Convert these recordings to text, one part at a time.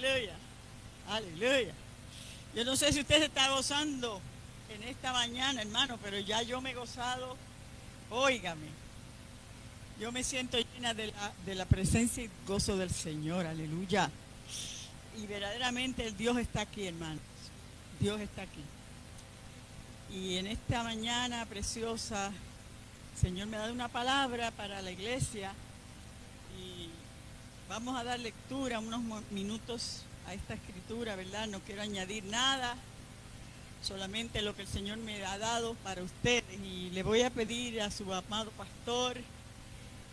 aleluya, aleluya. Yo no sé si usted se está gozando en esta mañana, hermano, pero ya yo me he gozado. Óigame, yo me siento llena de la presencia y gozo del Señor, aleluya. Y verdaderamente el Dios está aquí, hermanos. Dios está aquí. Y en esta mañana preciosa, el Señor me ha dado una palabra para la iglesia. Y vamos a dar lectura unos minutos a esta escritura, ¿verdad? No quiero añadir nada, solamente lo que el Señor me ha dado para ustedes. Y le voy a pedir a su amado pastor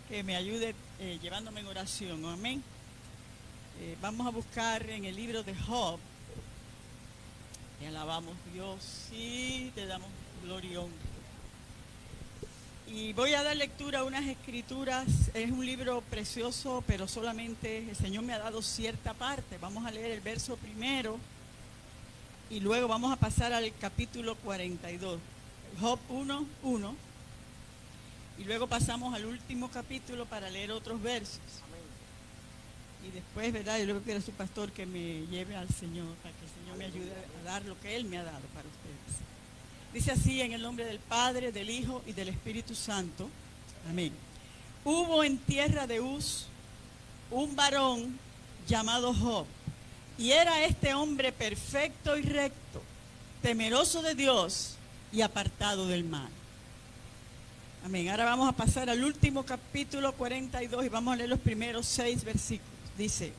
que me ayude llevándome en oración, amén. Vamos a buscar en el libro de Job. Te alabamos, Dios, sí, te damos gloria y honra. Y voy a dar lectura a unas escrituras. Es un libro precioso, pero solamente el Señor me ha dado cierta parte. Vamos a leer el verso primero y luego vamos a pasar al capítulo 42. Job 1:1. Y luego pasamos al último capítulo para leer otros versos. Y después, ¿verdad? Yo luego quiero a su pastor que me lleve al Señor, para que el Señor me ayude a dar lo que Él me ha dado para ustedes. Dice así, en el nombre del Padre, del Hijo y del Espíritu Santo. Amén. Hubo en tierra de Uz un varón llamado Job, y era este hombre perfecto y recto, temeroso de Dios y apartado del mal. Amén. Ahora vamos a pasar al último capítulo 42 y vamos a leer los primeros 6 versículos. Dice,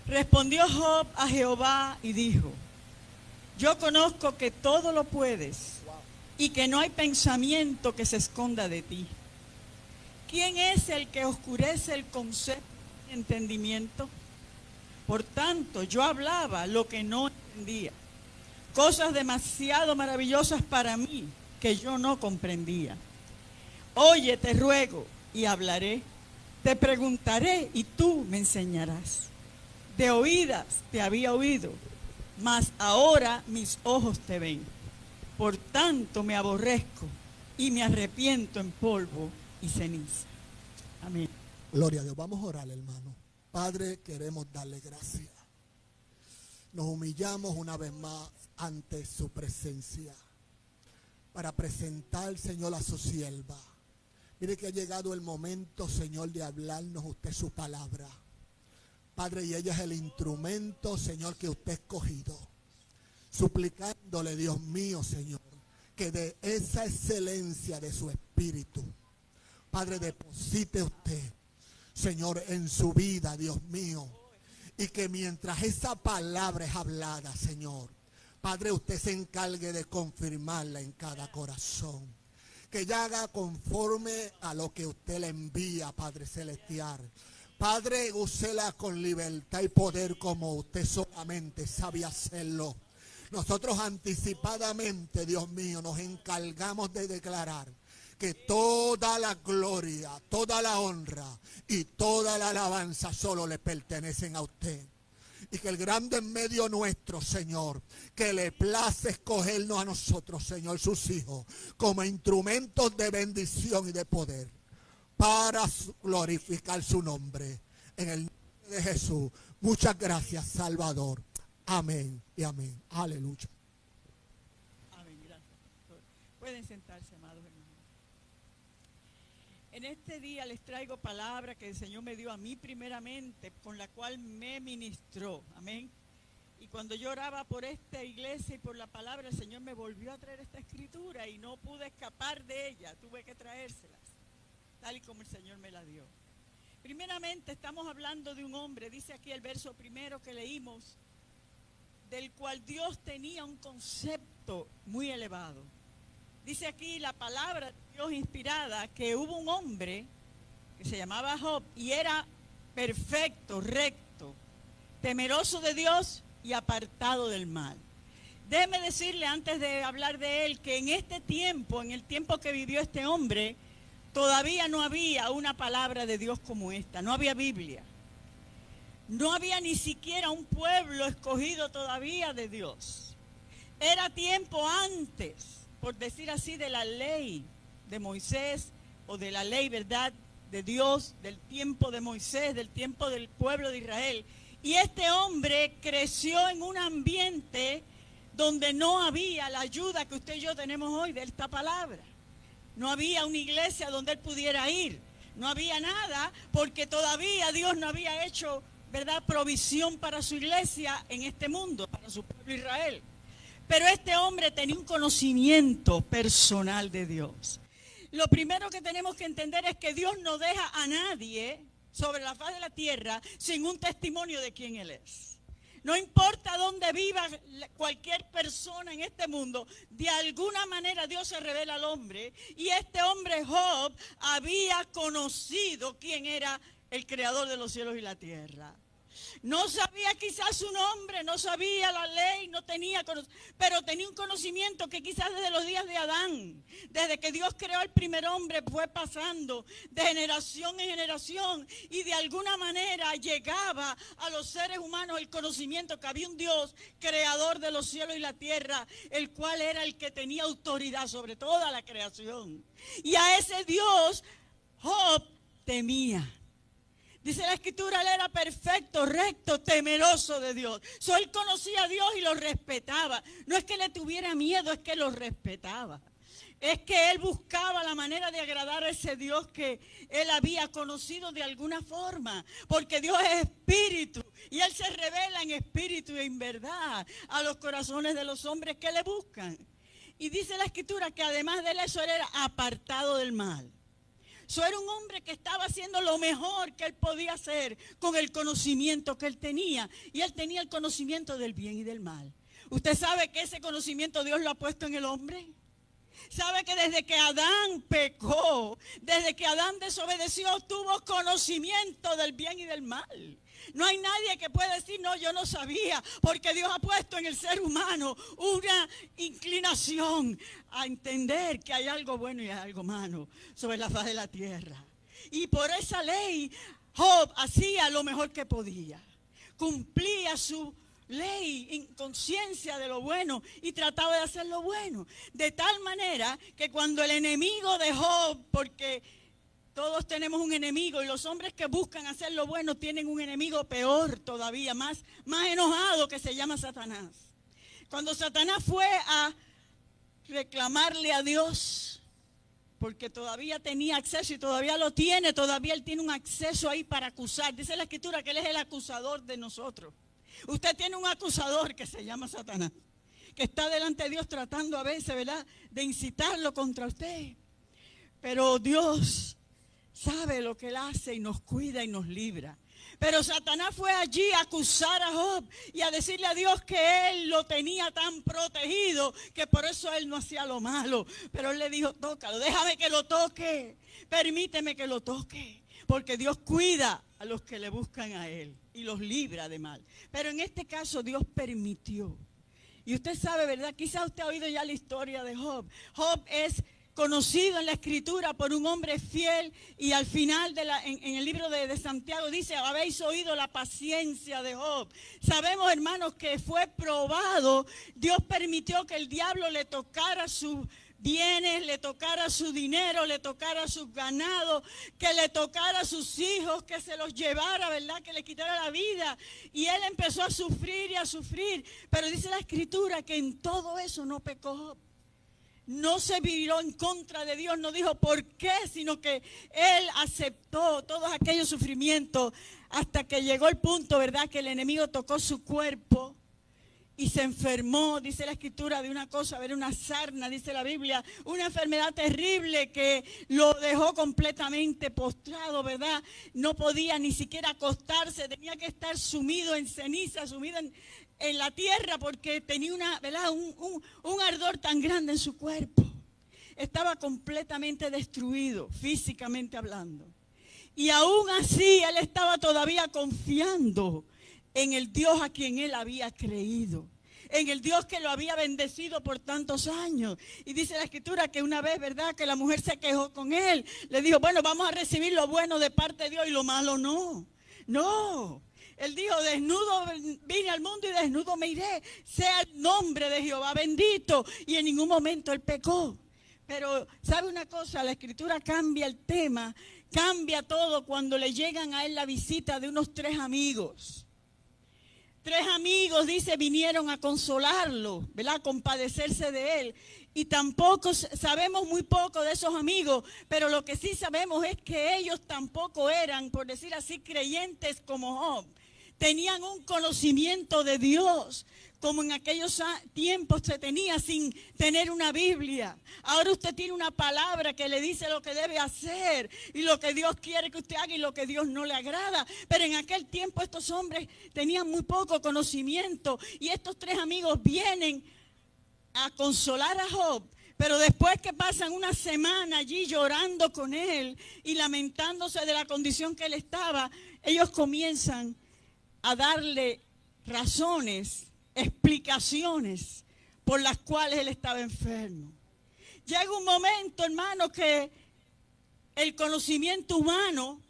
respondió Job a Jehová y dijo, yo conozco que todo lo puedes y que no hay pensamiento que se esconda de ti. ¿Quién es el que oscurece el concepto de entendimiento? Por tanto, yo hablaba lo que no entendía, cosas demasiado maravillosas para mí que yo no comprendía. Oye, te ruego y hablaré, te preguntaré y tú me enseñarás. De oídas te había oído, mas ahora mis ojos te ven. Por tanto me aborrezco y me arrepiento en polvo y ceniza. Amén. Gloria a Dios. Vamos a orar, hermano. Padre, queremos darle gracias. Nos humillamos una vez más ante su presencia para presentar, Señor, a su sierva. Mire que ha llegado el momento, Señor, de hablarnos usted su palabra. Padre, y ella es el instrumento, Señor, que usted ha escogido. Suplicándole, Dios mío, Señor, que de esa excelencia de su espíritu, Padre, deposite usted, Señor, en su vida, Dios mío. Y que mientras esa palabra es hablada, Señor, Padre, usted se encargue de confirmarla en cada corazón. Que ella haga conforme a lo que usted le envía, Padre Celestial. Padre, úsela con libertad y poder como usted solamente sabe hacerlo. Nosotros anticipadamente, Dios mío, nos encargamos de declarar que toda la gloria, toda la honra y toda la alabanza solo le pertenecen a usted. Y que el grande en medio nuestro, Señor, que le place escogernos a nosotros, Señor, sus hijos, como instrumentos de bendición y de poder, para glorificar su nombre. En el nombre de Jesús. Muchas gracias, Salvador. Amén y amén. Aleluya. Amén, gracias, pastor. Pueden sentarse, amados hermanos. En este día les traigo palabra que el Señor me dio a mí primeramente, con la cual me ministró. Amén. Y cuando yo oraba por esta iglesia y por la palabra, el Señor me volvió a traer esta escritura y no pude escapar de ella. Tuve que traérselas, tal y como el Señor me la dio. Primeramente estamos hablando de un hombre, dice aquí el verso primero que leímos, del cual Dios tenía un concepto muy elevado. Dice aquí la palabra de Dios inspirada que hubo un hombre que se llamaba Job y era perfecto, recto, temeroso de Dios y apartado del mal. Déjeme decirle antes de hablar de él que en este tiempo, en el tiempo que vivió este hombre, todavía no había una palabra de Dios como esta, no había Biblia. No había ni siquiera un pueblo escogido todavía de Dios. Era tiempo antes, por decir así, de la ley de Moisés o de la ley, ¿verdad?, de Dios, del tiempo de Moisés, del tiempo del pueblo de Israel. Y este hombre creció en un ambiente donde no había la ayuda que usted y yo tenemos hoy de esta palabra. No había una iglesia donde él pudiera ir. No había nada porque todavía Dios no había hecho, ¿verdad?, provisión para su iglesia en este mundo, para su pueblo Israel. Pero este hombre tenía un conocimiento personal de Dios. Lo primero que tenemos que entender es que Dios no deja a nadie sobre la faz de la tierra sin un testimonio de quién Él es. No importa dónde viva cualquier persona en este mundo, de alguna manera Dios se revela al hombre. Y este hombre Job había conocido quién era el creador de los cielos y la tierra. No sabía quizás su nombre, no sabía la ley, no tenía pero tenía un conocimiento que quizás desde los días de Adán, desde que Dios creó al primer hombre, fue pasando de generación en generación y de alguna manera llegaba a los seres humanos el conocimiento que había un Dios creador de los cielos y la tierra, el cual era el que tenía autoridad sobre toda la creación. Y a ese Dios Job temía. Dice la Escritura, él era perfecto, recto, temeroso de Dios. Él conocía a Dios y lo respetaba. No es que le tuviera miedo, es que lo respetaba. Es que él buscaba la manera de agradar a ese Dios que él había conocido de alguna forma. Porque Dios es espíritu y él se revela en espíritu y en verdad a los corazones de los hombres que le buscan. Y dice la Escritura que además de eso, él era apartado del mal. Era un hombre que estaba haciendo lo mejor que él podía hacer con el conocimiento que él tenía. Y él tenía el conocimiento del bien y del mal. ¿Usted sabe que ese conocimiento Dios lo ha puesto en el hombre? ¿Sabe que desde que Adán pecó, desde que Adán desobedeció, tuvo conocimiento del bien y del mal? No hay nadie que pueda decir, no, yo no sabía, porque Dios ha puesto en el ser humano una inclinación a entender que hay algo bueno y hay algo malo sobre la faz de la tierra. Y por esa ley, Job hacía lo mejor que podía. Cumplía su ley en conciencia de lo bueno y trataba de hacer lo bueno. De tal manera que cuando el enemigo de Job, porque todos tenemos un enemigo y los hombres que buscan hacer lo bueno tienen un enemigo peor todavía, más enojado, que se llama Satanás. Cuando Satanás fue a reclamarle a Dios, porque todavía tenía acceso y todavía lo tiene, todavía él tiene un acceso ahí para acusar. Dice la Escritura que él es el acusador de nosotros. Usted tiene un acusador que se llama Satanás, que está delante de Dios tratando a veces, ¿verdad?, de incitarlo contra usted. Pero Dios sabe lo que él hace y nos cuida y nos libra. Pero Satanás fue allí a acusar a Job y a decirle a Dios que él lo tenía tan protegido que por eso él no hacía lo malo. Pero él le dijo, tócalo, déjame que lo toque, permíteme que lo toque. Porque Dios cuida a los que le buscan a él y los libra de mal. Pero en este caso Dios permitió. Y usted sabe, ¿verdad? Quizás usted ha oído ya la historia de Job. Job es conocido en la Escritura por un hombre fiel, y al final en el libro de Santiago dice, habéis oído la paciencia de Job. Sabemos, hermanos, que fue probado. Dios permitió que el diablo le tocara sus bienes, le tocara su dinero, le tocara sus ganados, que le tocara a sus hijos, que se los llevara, ¿verdad?, que le quitara la vida. Y él empezó a sufrir y a sufrir. Pero dice la Escritura que en todo eso no pecó Job. No se viró en contra de Dios, no dijo por qué, sino que él aceptó todos aquellos sufrimientos hasta que llegó el punto, ¿verdad?, que el enemigo tocó su cuerpo y se enfermó. Dice la Escritura de una cosa, ver, una sarna, dice la Biblia, una enfermedad terrible que lo dejó completamente postrado, ¿verdad? No podía ni siquiera acostarse, tenía que estar sumido en ceniza, sumido en la tierra, porque tenía un ardor tan grande en su cuerpo. Estaba completamente destruido, físicamente hablando. Y aún así, él estaba todavía confiando en el Dios a quien él había creído, en el Dios que lo había bendecido por tantos años. Y dice la Escritura que una vez, ¿verdad?, que la mujer se quejó con él. Le dijo, bueno, vamos a recibir lo bueno de parte de Dios y lo malo no. No. Él dijo, desnudo vine al mundo y desnudo me iré. Sea el nombre de Jehová bendito. Y en ningún momento él pecó. Pero, ¿sabe una cosa? La Escritura cambia el tema, cambia todo cuando le llegan a él la visita de unos 3 amigos. 3 amigos, dice, vinieron a consolarlo, ¿verdad? A compadecerse de él. Y tampoco sabemos muy poco de esos amigos, pero lo que sí sabemos es que ellos tampoco eran, por decir así, creyentes como Job. Tenían un conocimiento de Dios, como en aquellos tiempos se tenía sin tener una Biblia. Ahora usted tiene una palabra que le dice lo que debe hacer y lo que Dios quiere que usted haga y lo que Dios no le agrada. Pero en aquel tiempo estos hombres tenían muy poco conocimiento y estos 3 amigos vienen a consolar a Job. Pero después que pasan una semana allí llorando con él y lamentándose de la condición que él estaba, ellos comienzan a darle razones, explicaciones por las cuales él estaba enfermo. Llega un momento, hermano, que el conocimiento humano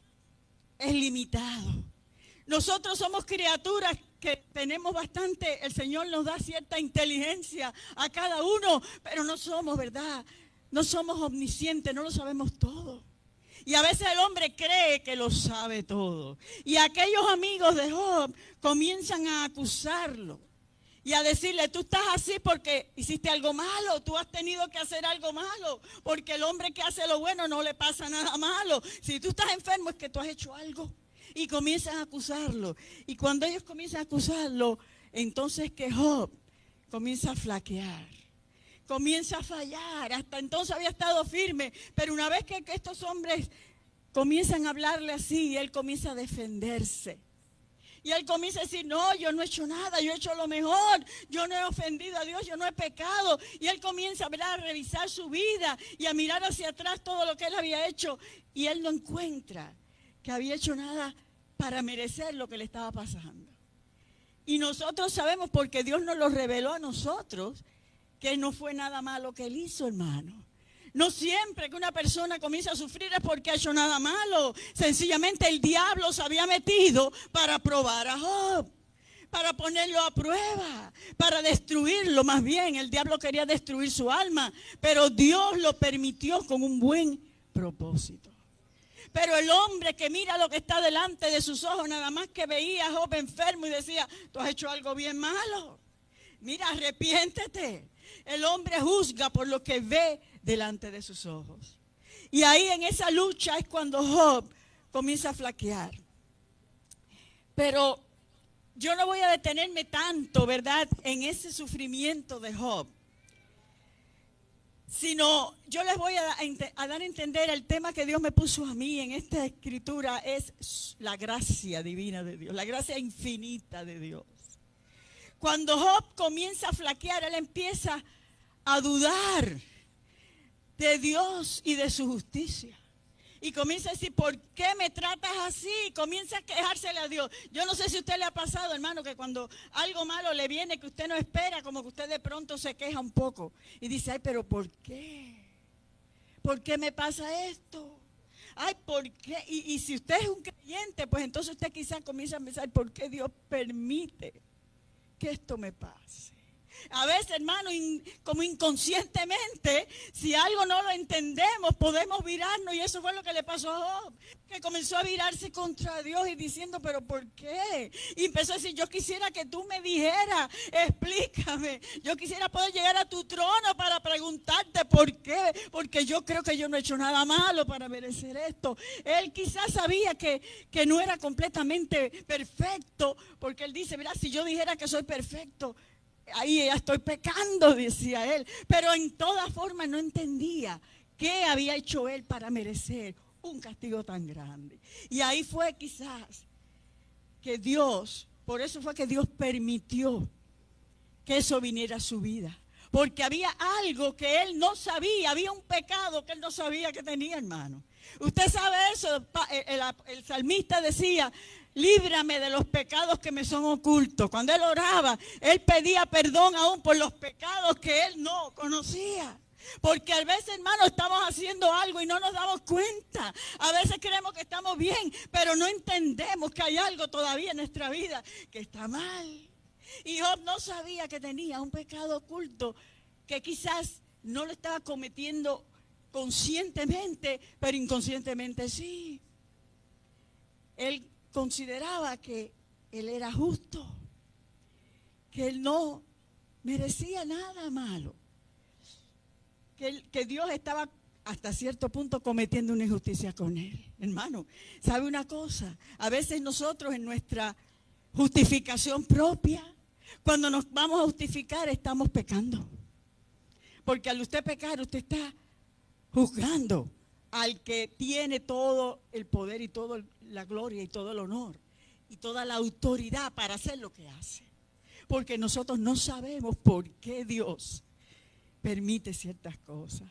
es limitado. Nosotros somos criaturas que tenemos bastante, el Señor nos da cierta inteligencia a cada uno, pero no somos, ¿verdad? No somos omniscientes, no lo sabemos todo. Y a veces el hombre cree que lo sabe todo. Y aquellos amigos de Job comienzan a acusarlo y a decirle, tú estás así porque hiciste algo malo, tú has tenido que hacer algo malo, porque el hombre que hace lo bueno no le pasa nada malo. Si tú estás enfermo es que tú has hecho algo. Y comienzan a acusarlo. Y cuando ellos comienzan a acusarlo, entonces que Job comienza a flaquear. Comienza a fallar, hasta entonces había estado firme, pero una vez que estos hombres comienzan a hablarle así, él comienza a defenderse. Y él comienza a decir, no, yo no he hecho nada, yo he hecho lo mejor, yo no he ofendido a Dios, yo no he pecado. Y él comienza, ¿verdad?, a revisar su vida y a mirar hacia atrás todo lo que él había hecho. Y él no encuentra que había hecho nada para merecer lo que le estaba pasando. Y nosotros sabemos, porque Dios nos lo reveló a nosotros, que no fue nada malo que él hizo, hermano. No siempre que una persona comienza a sufrir es porque ha hecho nada malo. Sencillamente el diablo se había metido para probar a Job, para ponerlo a prueba, para destruirlo. Más bien, el diablo quería destruir su alma, pero Dios lo permitió con un buen propósito. Pero el hombre que mira lo que está delante de sus ojos, nada más que veía a Job enfermo y decía, tú has hecho algo bien malo. Mira, arrepiéntete. El hombre juzga por lo que ve delante de sus ojos. Y ahí en esa lucha es cuando Job comienza a flaquear. Pero yo no voy a detenerme tanto, ¿verdad?, en ese sufrimiento de Job. Sino yo les voy a dar a entender el tema que Dios me puso a mí en esta escritura, es la gracia divina de Dios, la gracia infinita de Dios. Cuando Job comienza a flaquear, él empieza a dudar de Dios y de su justicia. Y comienza a decir, ¿por qué me tratas así? Comienza a quejársele a Dios. Yo no sé si a usted le ha pasado, hermano, que cuando algo malo le viene que usted no espera, como que usted de pronto se queja un poco. Y dice, ay, pero ¿por qué? ¿Por qué me pasa esto? Ay, ¿por qué? Y si usted es un creyente, pues entonces usted quizás comienza a pensar, ¿por qué Dios permite que esto me pase? A veces, hermano, como inconscientemente, si algo no lo entendemos, podemos virarnos, y eso fue lo que le pasó a Job, que comenzó a virarse contra Dios y diciendo, ¿pero por qué? Y empezó a decir, yo quisiera que tú me dijeras, explícame, yo quisiera poder llegar a tu trono para preguntarte por qué, porque yo creo que yo no he hecho nada malo para merecer esto. Él quizás sabía que no era completamente perfecto, porque él dice, mira, si yo dijera que soy perfecto, ahí ya estoy pecando, decía él. Pero en todas formas no entendía qué había hecho él para merecer un castigo tan grande. Y ahí fue quizás que Dios, por eso fue que Dios permitió que eso viniera a su vida. Porque había algo que él no sabía, había un pecado que él no sabía que tenía, hermano. Usted sabe eso, el salmista decía, líbrame de los pecados que me son ocultos. Cuando él oraba, él pedía perdón aún por los pecados que él no conocía. Porque a veces, hermano, estamos haciendo algo y no nos damos cuenta. A veces creemos que estamos bien, pero no entendemos que hay algo todavía en nuestra vida que está mal. Y Job no sabía que tenía un pecado oculto, que quizás no lo estaba cometiendo conscientemente, pero inconscientemente sí. Él consideraba que él era justo, que él no merecía nada malo, que Dios estaba hasta cierto punto cometiendo una injusticia con él. Hermano, ¿sabe una cosa? A veces nosotros en nuestra justificación propia, cuando nos vamos a justificar, estamos pecando. Porque al usted pecar, usted está juzgando al que tiene todo el poder y toda la gloria y todo el honor y toda la autoridad para hacer lo que hace. Porque nosotros no sabemos por qué Dios permite ciertas cosas.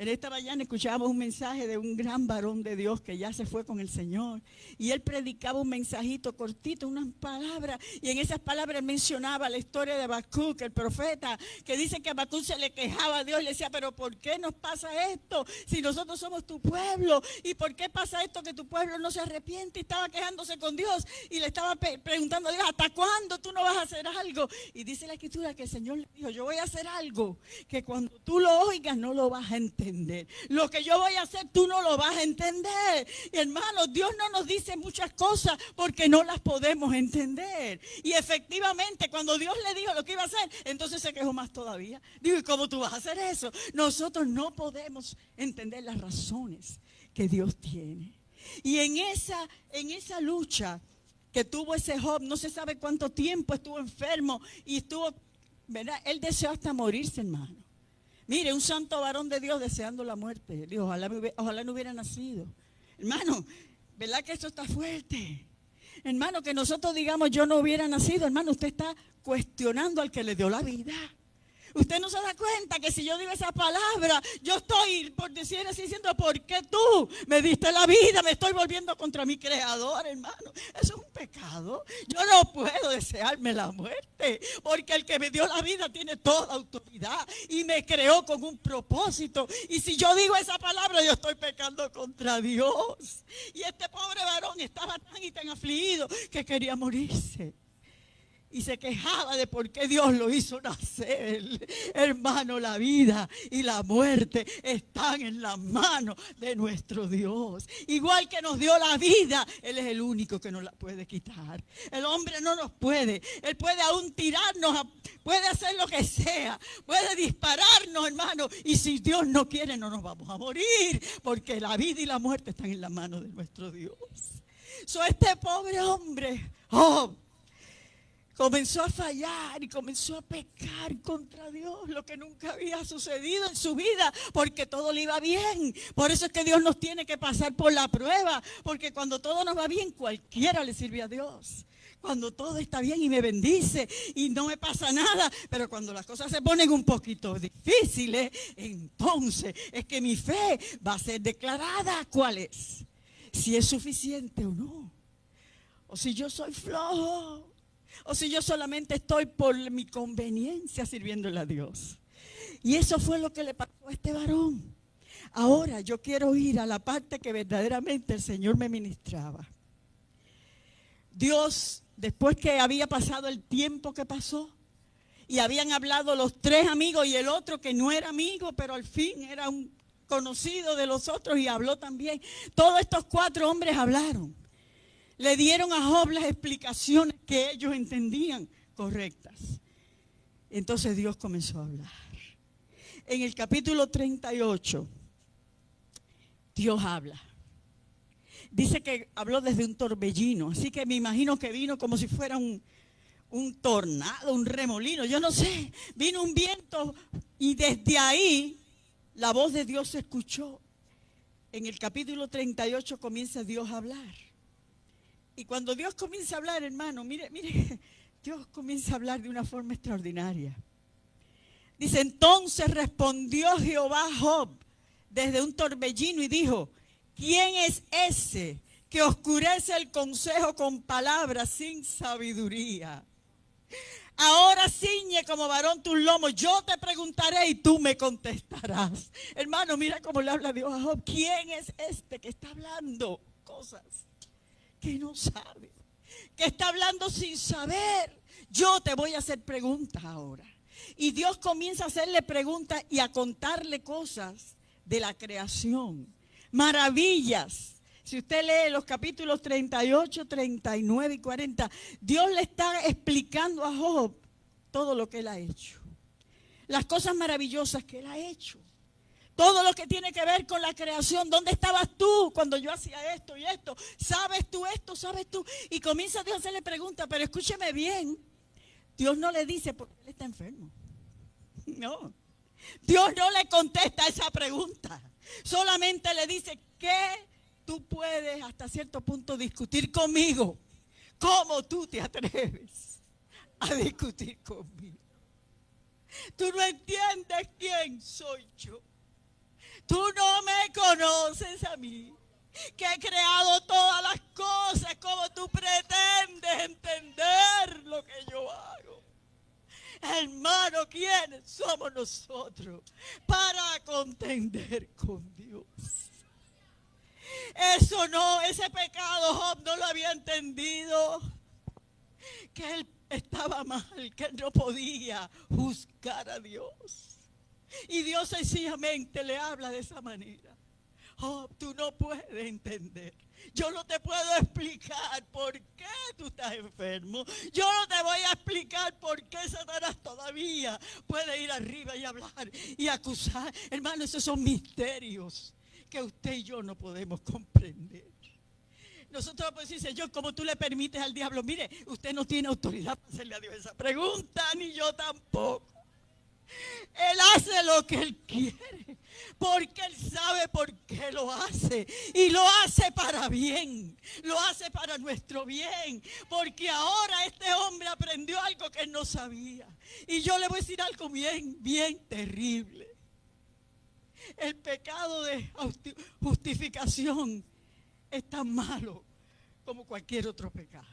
En esta mañana escuchábamos un mensaje de un gran varón de Dios que ya se fue con el Señor. Y él predicaba un mensajito cortito, unas palabras. Y en esas palabras mencionaba la historia de Habacuc, el profeta, que dice que Habacuc se le quejaba a Dios y le decía, pero ¿por qué nos pasa esto si nosotros somos tu pueblo? ¿Y por qué pasa esto que tu pueblo no se arrepiente? Y estaba quejándose con Dios y le estaba preguntando a Dios, ¿hasta cuándo tú no vas a hacer algo? Y dice la Escritura que el Señor le dijo, yo voy a hacer algo que cuando tú lo oigas no lo vas a entender. Lo que yo voy a hacer tú no lo vas a entender. Y hermanos, Dios no nos dice muchas cosas porque no las podemos entender. Y efectivamente cuando Dios le dijo lo que iba a hacer, entonces se quejó más todavía. Digo, ¿y cómo tú vas a hacer eso? Nosotros no podemos entender las razones que Dios tiene. Y en esa lucha que tuvo ese Job, no se sabe cuánto tiempo estuvo enfermo y estuvo, ¿verdad? Él deseó hasta morirse, hermano. Mire, un santo varón de Dios deseando la muerte. Dijo, ojalá no hubiera nacido. Hermano, ¿verdad que esto está fuerte? Hermano, que nosotros digamos yo no hubiera nacido. Hermano, usted está cuestionando al que le dio la vida. Usted no se da cuenta que si yo digo esa palabra, yo estoy, por decir así, diciendo, ¿por qué tú me diste la vida? Me estoy volviendo contra mi creador, hermano. Eso es un pecado. Yo no puedo desearme la muerte, porque el que me dio la vida tiene toda autoridad y me creó con un propósito. Y si yo digo esa palabra, yo estoy pecando contra Dios. Y este pobre varón estaba tan y tan afligido que quería morirse. Y se quejaba de por qué Dios lo hizo nacer. Hermano, la vida y la muerte están en las manos de nuestro Dios. Igual que nos dio la vida, Él es el único que nos la puede quitar. El hombre no nos puede. Él puede aún tirarnos, puede hacer lo que sea, puede dispararnos, hermano. Y si Dios no quiere, no nos vamos a morir, porque la vida y la muerte están en las manos de nuestro Dios. Este pobre hombre, comenzó a fallar y comenzó a pecar contra Dios, lo que nunca había sucedido en su vida, porque todo le iba bien. Por eso es que Dios nos tiene que pasar por la prueba, porque cuando todo nos va bien, cualquiera le sirve a Dios. Cuando todo está bien y me bendice y no me pasa nada, pero cuando las cosas se ponen un poquito difíciles, entonces es que mi fe va a ser declarada. ¿Cuál es? Si es suficiente o no, o si yo soy flojo, o si yo solamente estoy por mi conveniencia sirviéndole a Dios. Y eso fue lo que le pasó a este varón. Ahora yo quiero ir a la parte que verdaderamente el Señor me ministraba. Dios, después que había pasado el tiempo que pasó, y habían hablado los tres amigos y el otro que no era amigo, pero al fin era un conocido de los otros y habló también. Todos estos cuatro hombres hablaron. Le dieron a Job las explicaciones que ellos entendían correctas. Entonces Dios comenzó a hablar. En el capítulo 38, Dios habla. Dice que habló desde un torbellino, así que me imagino que vino como si fuera un tornado, un remolino, yo no sé. Vino un viento y desde ahí la voz de Dios se escuchó. En el capítulo 38 comienza Dios a hablar. Y cuando Dios comienza a hablar, hermano, mire, Dios comienza a hablar de una forma extraordinaria. Dice, entonces respondió Jehová a Job desde un torbellino y dijo, ¿quién es ese que oscurece el consejo con palabras sin sabiduría? Ahora ciñe como varón tus lomos, yo te preguntaré y tú me contestarás. Hermano, mira cómo le habla Dios a Job. ¿Quién es este que está hablando cosas que no sabe? Que está hablando sin saber. Yo te voy a hacer preguntas ahora. Y Dios comienza a hacerle preguntas y a contarle cosas de la creación. Maravillas. Si usted lee los capítulos 38, 39 y 40, Dios le está explicando a Job todo lo que Él ha hecho, las cosas maravillosas que Él ha hecho, todo lo que tiene que ver con la creación. ¿Dónde estabas tú cuando yo hacía esto y esto? ¿Sabes tú esto? ¿Sabes tú? Y comienza Dios a hacerle preguntas, pero escúcheme bien, Dios no le dice porque Él está enfermo. No, Dios no le contesta esa pregunta, solamente le dice que tú puedes hasta cierto punto discutir conmigo. ¿Cómo tú te atreves a discutir conmigo? Tú no entiendes quién soy yo. Tú no me conoces a mí, que he creado todas las cosas. Como tú pretendes entender lo que yo hago. Hermano, ¿quiénes somos nosotros para contender con Dios? Eso no, ese pecado Job no lo había entendido, que él estaba mal, que él no podía juzgar a Dios. Y Dios sencillamente le habla de esa manera. Job, tú no puedes entender. Yo no te puedo explicar por qué tú estás enfermo. Yo no te voy a explicar por qué Satanás todavía puede ir arriba y hablar y acusar. Hermano, esos son misterios que usted y yo no podemos comprender. Nosotros podemos decir, Señor, ¿cómo tú le permites al diablo? Mire, usted no tiene autoridad para hacerle a Dios esa pregunta, ni yo tampoco. Él hace lo que Él quiere, porque Él sabe por qué lo hace, y lo hace para bien, lo hace para nuestro bien, porque ahora este hombre aprendió algo que él no sabía. Y yo le voy a decir algo bien terrible. El pecado de justificación es tan malo como cualquier otro pecado.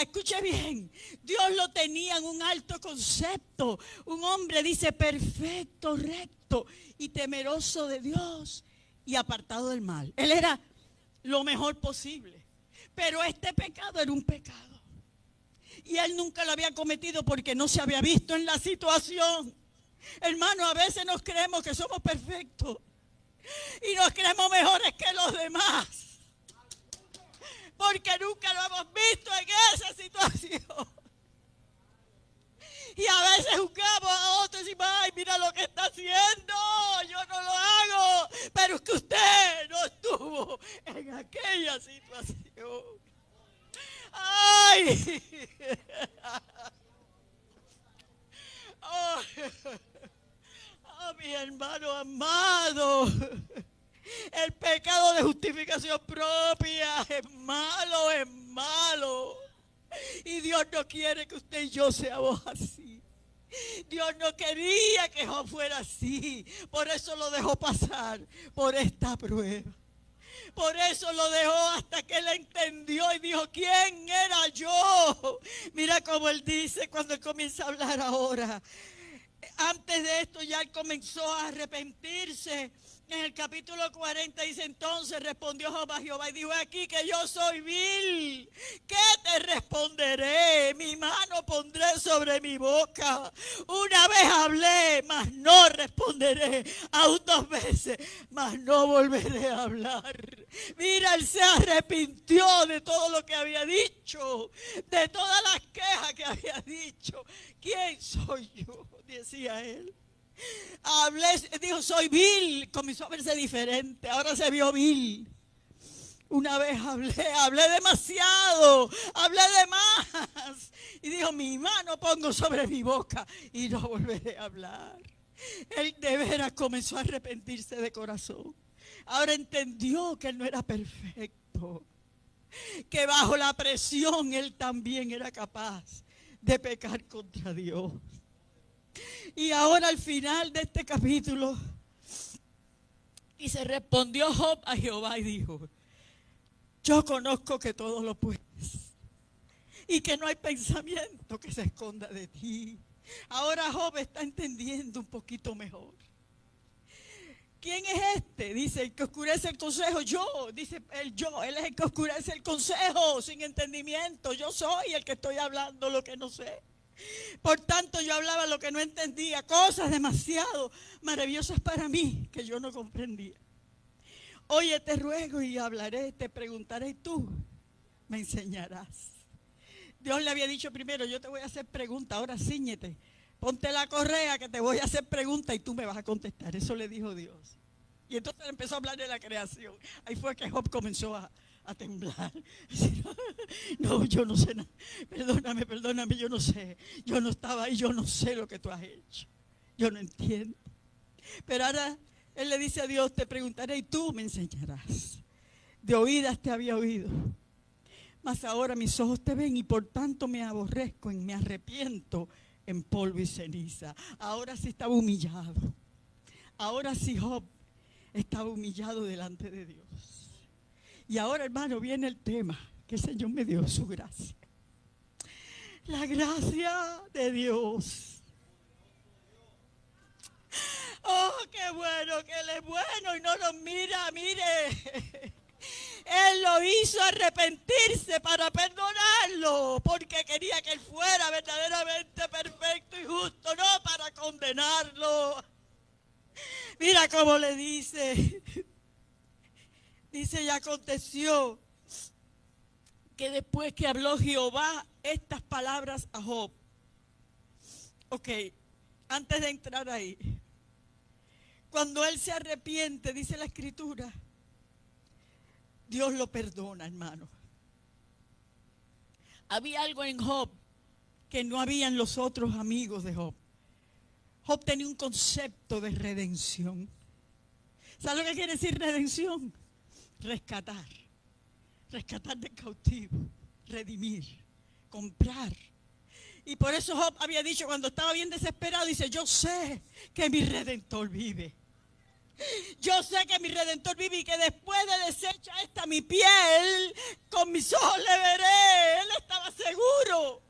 Escuche bien, Dios lo tenía en un alto concepto. Un hombre, dice, perfecto, recto y temeroso de Dios y apartado del mal. Él era lo mejor posible, pero este pecado era un pecado y él nunca lo había cometido porque no se había visto en la situación. Hermano, a veces nos creemos que somos perfectos y nos creemos mejores que los demás, porque nunca lo hemos visto en esa situación. Y a veces juzgamos a otros y decimos, ay, mira lo que está haciendo, yo no lo hago. Pero es que usted no estuvo en aquella situación. Ay. Oh, mi hermano amado. El pecado de justificación propia es malo, es malo. Y Dios no quiere que usted y yo seamos así. Dios no quería que Job fuera así. Por eso lo dejó pasar por esta prueba. Por eso lo dejó hasta que él entendió y dijo, ¿quién era yo? Mira cómo él dice cuando él comienza a hablar ahora. Antes de esto ya él comenzó a arrepentirse. En el capítulo 40 dice, entonces respondió Job a Jehová y dijo, aquí que yo soy vil, ¿qué te responderé? Mi mano pondré sobre mi boca. Una vez hablé, mas no responderé. Aún 2 veces, mas no volveré a hablar. Mira, él se arrepintió de todo lo que había dicho, de todas las quejas que había dicho. ¿Quién soy yo?, decía él. Hablé, dijo, soy vil. Comenzó a verse diferente. Ahora se vio vil. Una vez hablé demasiado, hablé de más. Y dijo, mi mano pongo sobre mi boca y no volveré a hablar. Él de veras comenzó a arrepentirse de corazón. Ahora entendió que él no era perfecto, que bajo la presión él también era capaz de pecar contra Dios. Y ahora al final de este capítulo, y se respondió Job a Jehová y dijo, yo conozco que todo lo puedes y que no hay pensamiento que se esconda de ti. Ahora Job está entendiendo un poquito mejor. ¿Quién es este? Dice, el que oscurece el consejo. Yo, dice él, él es el que oscurece el consejo sin entendimiento. Yo soy el que estoy hablando lo que no sé. Por tanto, yo hablaba lo que no entendía, cosas demasiado maravillosas para mí que yo no comprendía. Oye, te ruego y hablaré, te preguntaré y tú me enseñarás. Dios le había dicho primero, yo te voy a hacer preguntas, ahora cíñete, ponte la correa que te voy a hacer preguntas y tú me vas a contestar. Eso le dijo Dios. Y entonces empezó a hablar de la creación. Ahí fue que Job comenzó a temblar. No, yo no sé nada. Perdóname, yo no sé. Yo no estaba ahí, yo no sé lo que tú has hecho. Yo no entiendo. Pero ahora él le dice a Dios, te preguntaré y tú me enseñarás. De oídas te había oído, mas ahora mis ojos te ven y por tanto me aborrezco y me arrepiento en polvo y ceniza. Ahora sí estaba humillado. Ahora sí Job estaba humillado delante de Dios. Y ahora, hermano, viene el tema que el Señor me dio, su gracia. La gracia de Dios. Oh, qué bueno, que Él es bueno y no nos mira, mire. Él lo hizo arrepentirse para perdonarlo, porque quería que Él fuera verdaderamente perfecto y justo, no para condenarlo. Mira cómo le dice. Dice, y aconteció que después que habló Jehová estas palabras a Job. Ok, antes de entrar ahí. Cuando él se arrepiente, dice la Escritura, Dios lo perdona, hermano. Había algo en Job que no había en los otros amigos de Job. Job tenía un concepto de redención. ¿Sabe lo que quiere decir redención? Rescatar. Rescatar del cautivo. Redimir. Comprar. Y por eso Job había dicho cuando estaba bien desesperado, dice, yo sé que mi Redentor vive. Yo sé que mi Redentor vive y que después de deshecha esta mi piel, con mis ojos le veré. Él estaba seguro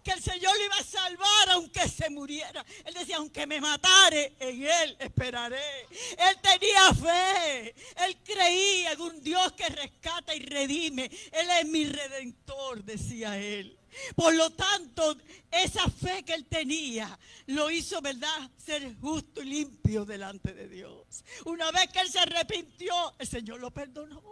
que el Señor le iba a salvar aunque se muriera. Él decía, aunque me matare, en Él esperaré. Él tenía fe. Él creía en un Dios que rescata y redime. Él es mi Redentor, decía él. Por lo tanto, esa fe que él tenía lo hizo, ¿verdad?, ser justo y limpio delante de Dios. Una vez que él se arrepintió, el Señor lo perdonó.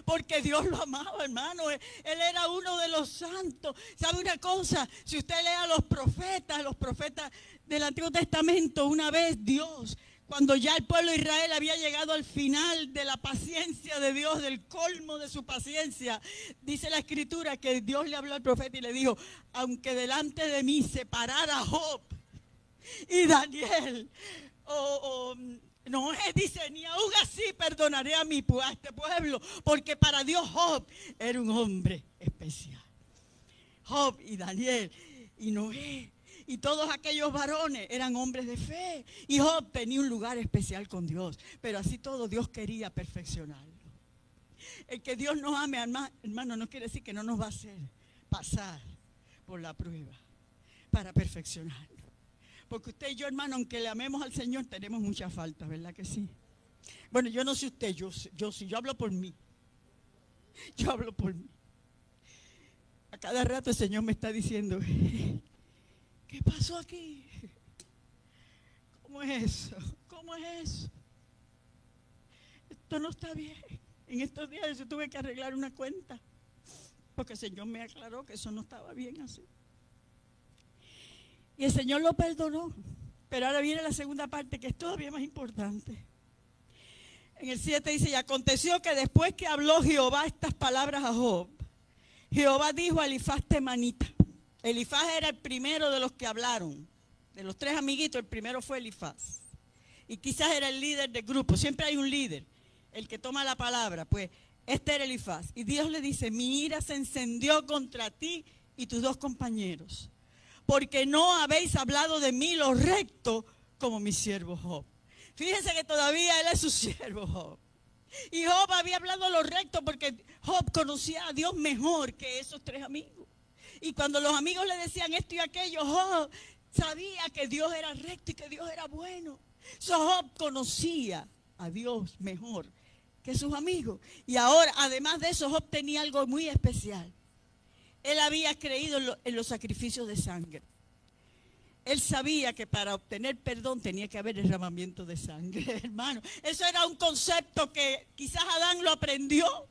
Porque Dios lo amaba, hermano. Él era uno de los santos. ¿Sabe una cosa? Si usted lee a los profetas del Antiguo Testamento, una vez Dios, cuando ya el pueblo de Israel había llegado al final de la paciencia de Dios, del colmo de su paciencia, dice la Escritura que Dios le habló al profeta y le dijo, aunque delante de mí se parara Job y Daniel, Noé dice, ni aún así perdonaré a este pueblo, porque para Dios Job era un hombre especial. Job y Daniel y Noé y todos aquellos varones eran hombres de fe. Y Job tenía un lugar especial con Dios. Pero así todo Dios quería perfeccionarlo. El que Dios nos ame, hermano, no quiere decir que no nos va a hacer pasar por la prueba para perfeccionarlo. Porque usted y yo, hermano, aunque le amemos al Señor, tenemos muchas faltas, ¿verdad que sí? Bueno, yo no sé usted, yo sí, yo hablo por mí. Yo hablo por mí. A cada rato el Señor me está diciendo, ¿qué pasó aquí? ¿Cómo es eso? ¿Cómo es eso? Esto no está bien. En estos días yo tuve que arreglar una cuenta, porque el Señor me aclaró que eso no estaba bien así. Y el Señor lo perdonó. Pero ahora viene la segunda parte, que es todavía más importante. En el 7 dice, y aconteció que después que habló Jehová estas palabras a Job, Jehová dijo a Elifaz temanita. Elifaz era el primero de los que hablaron. De los tres amiguitos, el primero fue Elifaz. Y quizás era el líder del grupo. Siempre hay un líder, el que toma la palabra. Pues este era Elifaz. Y Dios le dice, mi ira se encendió contra ti y tus dos compañeros, porque no habéis hablado de mí lo recto como mi siervo Job. Fíjense que todavía él es su siervo Job. Y Job había hablado lo recto porque Job conocía a Dios mejor que esos tres amigos. Y cuando los amigos le decían esto y aquello, Job sabía que Dios era recto y que Dios era bueno. Job conocía a Dios mejor que sus amigos. Y ahora, además de eso, Job tenía algo muy especial. Él había creído en los sacrificios de sangre. Él sabía que para obtener perdón tenía que haber derramamiento de sangre, hermano. Eso era un concepto que quizás Adán lo aprendió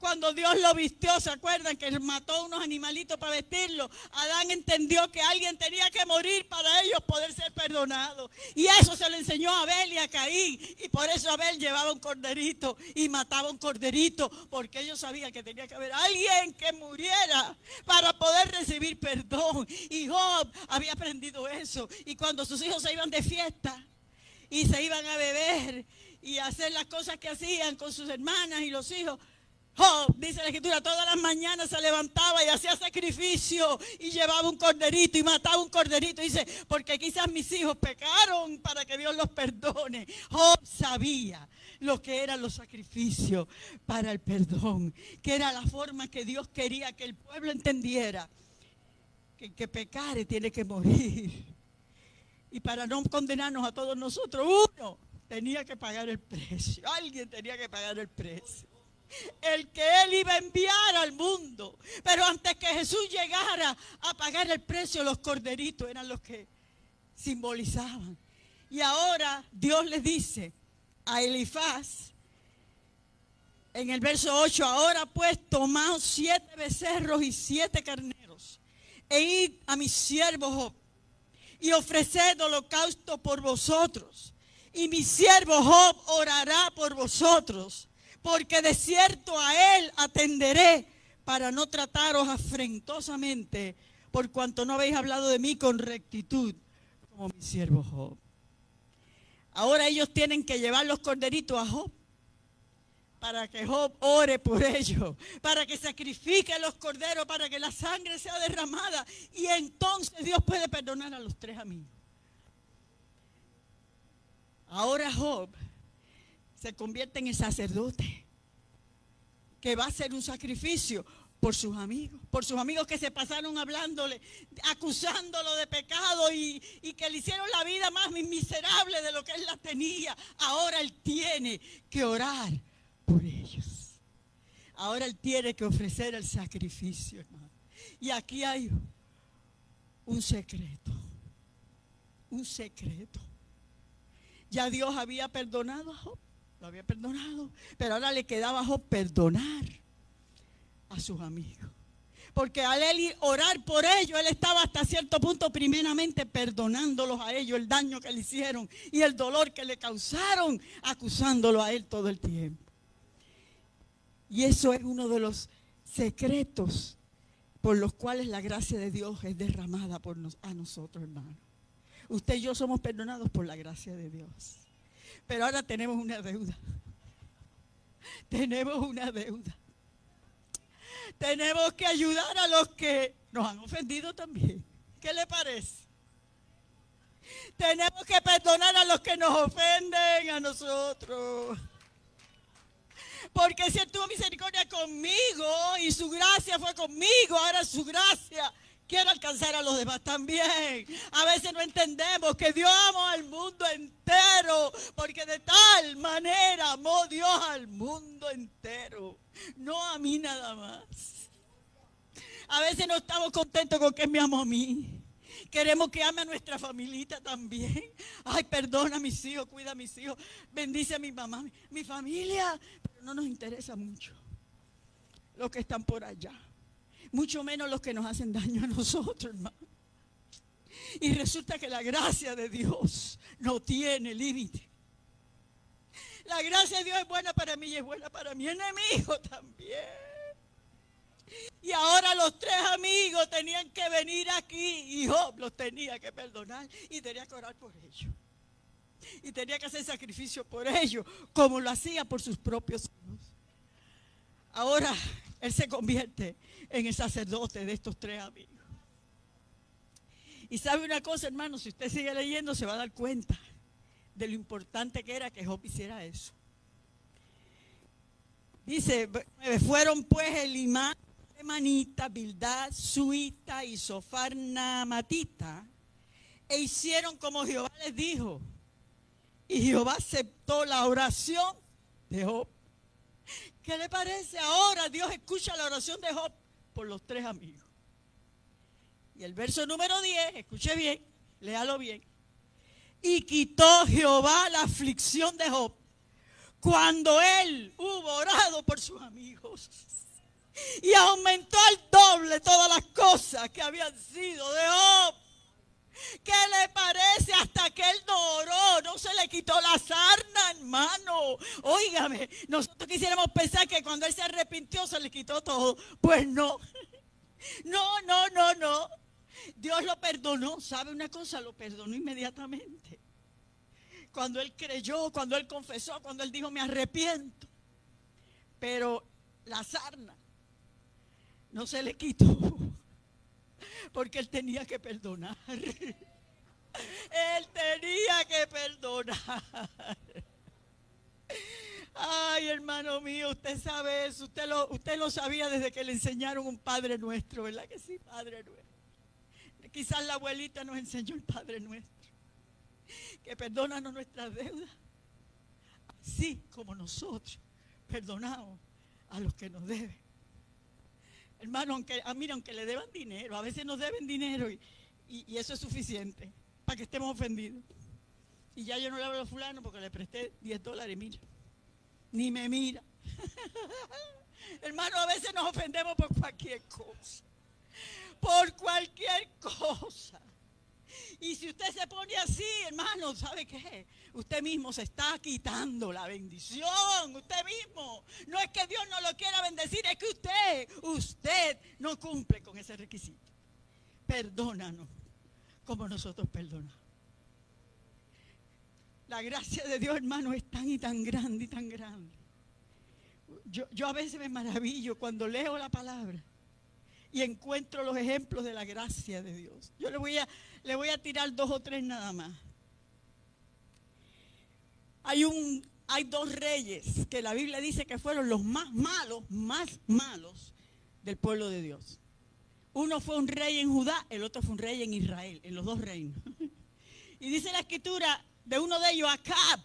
Cuando Dios lo vistió, ¿se acuerdan que mató unos animalitos para vestirlo? Adán entendió que alguien tenía que morir para ellos poder ser perdonados. Y eso se lo enseñó a Abel y a Caín. Y por eso Abel llevaba un corderito y mataba un corderito, porque ellos sabían que tenía que haber alguien que muriera para poder recibir perdón. Y Job había aprendido eso. Y cuando sus hijos se iban de fiesta y se iban a beber y a hacer las cosas que hacían con sus hermanas y los hijos, Job, dice la escritura, todas las mañanas se levantaba y hacía sacrificio y llevaba un corderito y mataba un corderito. Dice, porque quizás mis hijos pecaron para que Dios los perdone. Job sabía lo que eran los sacrificios para el perdón, que era la forma que Dios quería que el pueblo entendiera que el que pecare tiene que morir. Y para no condenarnos a todos nosotros, uno tenía que pagar el precio, alguien tenía que pagar el precio. El que Él iba a enviar al mundo. Pero antes que Jesús llegara a pagar el precio, los corderitos eran los que simbolizaban. Y ahora Dios le dice a Elifaz en el verso 8, ahora pues tomaos 7 becerros y 7 carneros e id a mi siervo Job y ofreced holocausto por vosotros, y mi siervo Job orará por vosotros, porque de cierto a él atenderé para no trataros afrentosamente, por cuanto no habéis hablado de mí con rectitud, como mi siervo Job. Ahora ellos tienen que llevar los corderitos a Job, para que Job ore por ellos, para que sacrifique los corderos, para que la sangre sea derramada, y entonces Dios puede perdonar a los 3 amigos. Ahora Job se convierte en el sacerdote que va a hacer un sacrificio por sus amigos que se pasaron hablándole, acusándolo de pecado y que le hicieron la vida más miserable de lo que él la tenía. Ahora él tiene que orar por ellos. Ahora él tiene que ofrecer el sacrificio, hermano. Y aquí hay un secreto, un secreto. Ya Dios había perdonado a Job. Lo había perdonado, pero ahora le quedaba a Job perdonar a sus amigos. Porque al él orar por ellos, él estaba hasta cierto punto primeramente perdonándolos a ellos, el daño que le hicieron y el dolor que le causaron, acusándolo a él todo el tiempo. Y eso es uno de los secretos por los cuales la gracia de Dios es derramada a nosotros, hermanos. Usted y yo somos perdonados por la gracia de Dios. Pero ahora tenemos una deuda. Tenemos una deuda. Tenemos que ayudar a los que nos han ofendido también. ¿Qué le parece? Tenemos que perdonar a los que nos ofenden a nosotros. Porque si Él tuvo misericordia conmigo y su gracia fue conmigo, ahora su gracia quiere alcanzar a los demás también. A veces no entendemos que Dios amó al mundo entero, porque de tal manera amó Dios al mundo entero, no a mí nada más. A veces no estamos contentos con que Él me amó a mí. Queremos que ame a nuestra familita también. Ay, perdona a mis hijos, cuida a mis hijos, bendice a mi mamá, mi familia. Pero no nos interesa mucho los que están por allá. Mucho menos los que nos hacen daño a nosotros, hermano. Y resulta que la gracia de Dios no tiene límite. La gracia de Dios es buena para mí y es buena para mi enemigo también. Y ahora los 3 amigos tenían que venir aquí y Job los tenía que perdonar y tenía que orar por ellos. Y tenía que hacer sacrificio por ellos, como lo hacía por sus propios hijos. Ahora él se convierte en el sacerdote de estos 3 amigos. Y sabe una cosa, hermano, si usted sigue leyendo se va a dar cuenta de lo importante que era que Job hiciera eso. Dice, fueron pues Elimán, Temanita, Bildad, Suita y Sofar Naamatita, e hicieron como Jehová les dijo. Y Jehová aceptó la oración de Job. ¿Qué le parece? Ahora Dios escucha la oración de Job por los 3 amigos. Y el verso número 10, escuche bien, léalo bien. Y quitó Jehová la aflicción de Job cuando él hubo orado por sus amigos y aumentó al doble todas las cosas que habían sido de Job. ¿Qué le parece? Hasta que él no oró, no se le quitó la sarna, hermano. Óigame, nosotros quisiéramos pensar que cuando él se arrepintió se le quitó todo. Pues no. No. Dios lo perdonó. ¿Sabe una cosa? Lo perdonó inmediatamente. Cuando él creyó, cuando él confesó, cuando él dijo me arrepiento. Pero la sarna no se le quitó. Porque él tenía que perdonar. Él tenía que perdonar. Ay, hermano mío, usted sabe eso. Usted lo sabía desde que le enseñaron un Padre Nuestro, ¿verdad que sí? Padre Nuestro. Quizás la abuelita nos enseñó el Padre Nuestro. Que perdónanos nuestras deudas. Así como nosotros perdonamos a los que nos deben. Hermano, aunque le deban dinero, a veces nos deben dinero y eso es suficiente para que estemos ofendidos. Y ya yo no le hablo a fulano porque le presté $10 y mira, ni me mira. Hermano, a veces nos ofendemos por cualquier cosa. Por cualquier cosa. Y si usted se pone así, hermano, ¿sabe qué? Usted mismo se está quitando la bendición, usted mismo. No es que Dios no lo quiera bendecir, es que usted no cumple con ese requisito. Perdónanos como nosotros perdonamos. La gracia de Dios, hermano, es tan y tan grande y tan grande. Yo a veces me maravillo cuando leo la palabra y encuentro los ejemplos de la gracia de Dios. Yo le voy a tirar 2 o 3 nada más. Hay 2 reyes que la Biblia dice que fueron los más malos del pueblo de Dios. Uno fue un rey en Judá, el otro fue un rey en Israel, en los 2 reinos. Y dice la escritura de uno de ellos, Acab,